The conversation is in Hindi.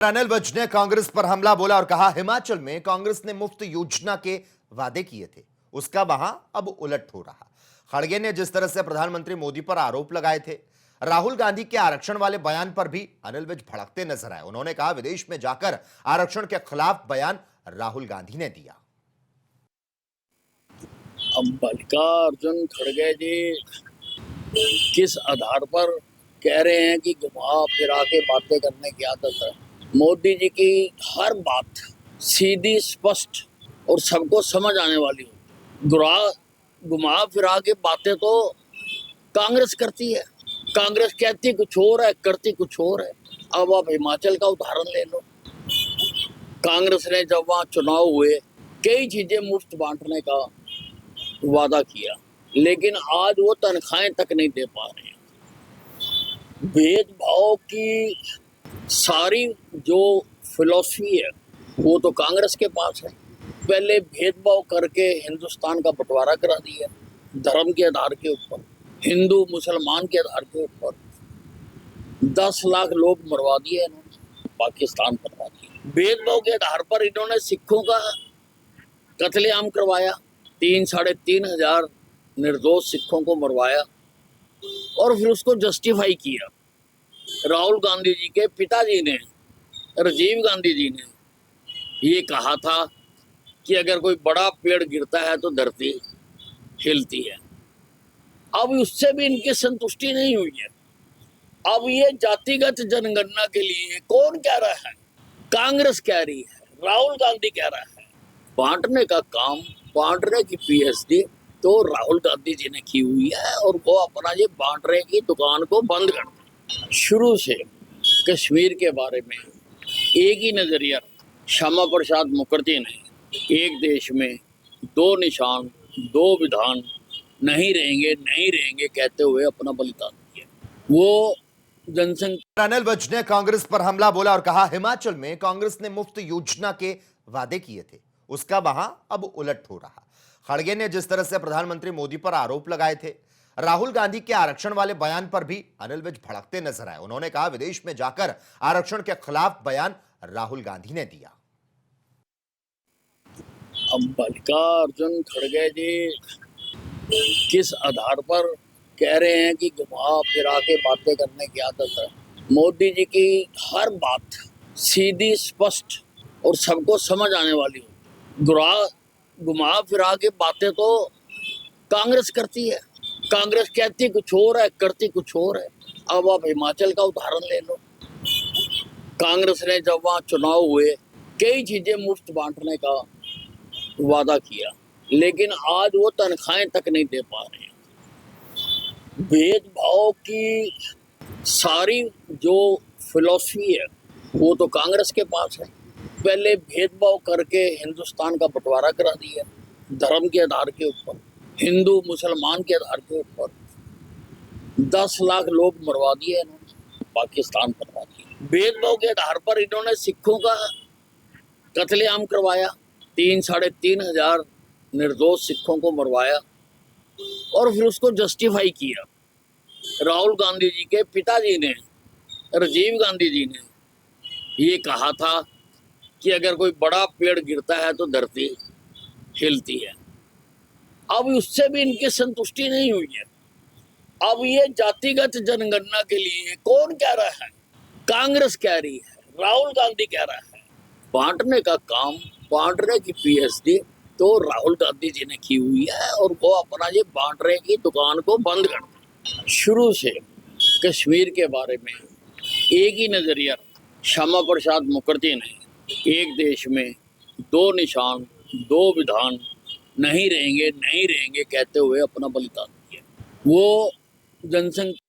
अनिल विज ने कांग्रेस पर हमला बोला और कहा हिमाचल में कांग्रेस ने मुफ्त योजना के वादे किए थे, उसका वहां अब उलट हो रहा। खड़गे ने जिस तरह से प्रधानमंत्री मोदी पर आरोप लगाए थे, राहुल गांधी के आरक्षण वाले बयान पर भी अनिल विज भड़कते नजर आए। उन्होंने कहा विदेश में जाकर आरक्षण के खिलाफ बयान राहुल गांधी ने दिया। अब मल्लिकार्जुन खड़गे जी किस आधार पर कह रहे हैं कि घुमा फिरा के बातें करने की आदत है। मोदी जी की हर बात सीधी, स्पष्ट और सबको समझ आने वाली हो। घुमा फिरा के बातें तो कांग्रेस करती है। कांग्रेस कहती कुछ और है, करती कुछ और है। अब आप हिमाचल का उदाहरण ले लो। कांग्रेस ने जब वहां चुनाव हुए कई चीजें मुफ्त बांटने का वादा किया, लेकिन आज वो तनख्वाहें तक नहीं दे पा रहे हैं। भेदभाव की सारी जो फिलॉसफी है वो तो कांग्रेस के पास है। पहले भेदभाव करके हिंदुस्तान का बंटवारा करा दिया, धर्म के आधार के ऊपर, हिंदू मुसलमान के आधार के ऊपर। 10 लाख लोग मरवा दिए इन्होंने, पाकिस्तान बनवा दिया। भेदभाव के आधार पर इन्होंने सिखों का कत्लेआम करवाया, 3-3.5 हजार निर्दोष सिखों को मरवाया और फिर उसको जस्टिफाई किया। राहुल गांधी जी के पिताजी ने, राजीव गांधी जी ने ये कहा था कि अगर कोई बड़ा पेड़ गिरता है तो धरती हिलती है। अब उससे भी इनकी संतुष्टि नहीं हुई है। अब ये जातिगत जनगणना के लिए कौन कह रहा है? कांग्रेस कह रही है, राहुल गांधी कह रहा है। बांटने का काम, बांटने की पीएचडी तो राहुल गांधी जी ने की हुई है और वो अपना ये बांटने की दुकान को बंद कर दिया। शुरू से कश्मीर के बारे में एक ही नजरिया श्यामा प्रसाद मुखर्जी ने, एक देश में दो निशान, दो विधान, नहीं रहेंगे नहीं रहेंगे कहते हुए अपना बलिदान दिया। वो जनसंख्या। अनिल विज ने कांग्रेस पर हमला बोला और कहा हिमाचल में कांग्रेस ने मुफ्त योजना के वादे किए थे, उसका वहां अब उलट हो रहा। खड़गे ने जिस तरह से प्रधानमंत्री मोदी पर आरोप लगाए थे, राहुल गांधी के आरक्षण वाले बयान पर भी अनिल विज भड़कते नजर आए। उन्होंने कहा विदेश में जाकर आरक्षण के खिलाफ बयान राहुल गांधी ने दिया। अब मल्लिकार्जुन खड़गे जी किस आधार पर कह रहे हैं कि घुमा फिरा के बातें करने की आदत है। मोदी जी की हर बात सीधी, स्पष्ट और सबको समझ आने वाली हो। घुमा फिरा के बातें तो कांग्रेस करती है। कांग्रेस कहती कुछ और है, करती कुछ और है। अब आप हिमाचल का उदाहरण ले लो। कांग्रेस ने जब वहां चुनाव हुए कई चीजें मुफ्त बांटने का वादा किया, लेकिन आज वो तनख्वाहें तक नहीं दे पा रहे हैं। भेदभाव की सारी जो फिलॉसफी है वो तो कांग्रेस के पास है। पहले भेदभाव करके हिंदुस्तान का बंटवारा करा दिया, धर्म के आधार के ऊपर, हिंदू मुसलमान के आधार के ऊपर। 10 लाख लोग मरवा दिए इन्होंने, पाकिस्तान बनवा दिया। भेदभाव के आधार पर इन्होंने सिखों का कत्लेआम करवाया, 3-3.5 हजार निर्दोष सिखों को मरवाया और फिर उसको जस्टिफाई किया। राहुल गांधी जी के पिताजी ने, राजीव गांधी जी ने ये कहा था कि अगर कोई बड़ा पेड़ गिरता है तो धरती हिलती है। अब उससे भी इनकी संतुष्टि नहीं हुई है। अब ये जातिगत जनगणना के लिए कौन कह रहा है? कांग्रेस कह रही है, राहुल गांधी कह रहा है। बांटने का काम, बांटने की पीएचडी तो राहुल गांधी जी ने की हुई है और वो अपना ये बांटने की दुकान को बंद कर दिया। शुरू से कश्मीर के बारे में एक ही नजरिया श्यामा प्रसाद मुखर्जी ने, एक देश में दो निशान, दो विधान, नहीं रहेंगे नहीं रहेंगे कहते हुए अपना बलिदान दिया। वो जनसंख्या।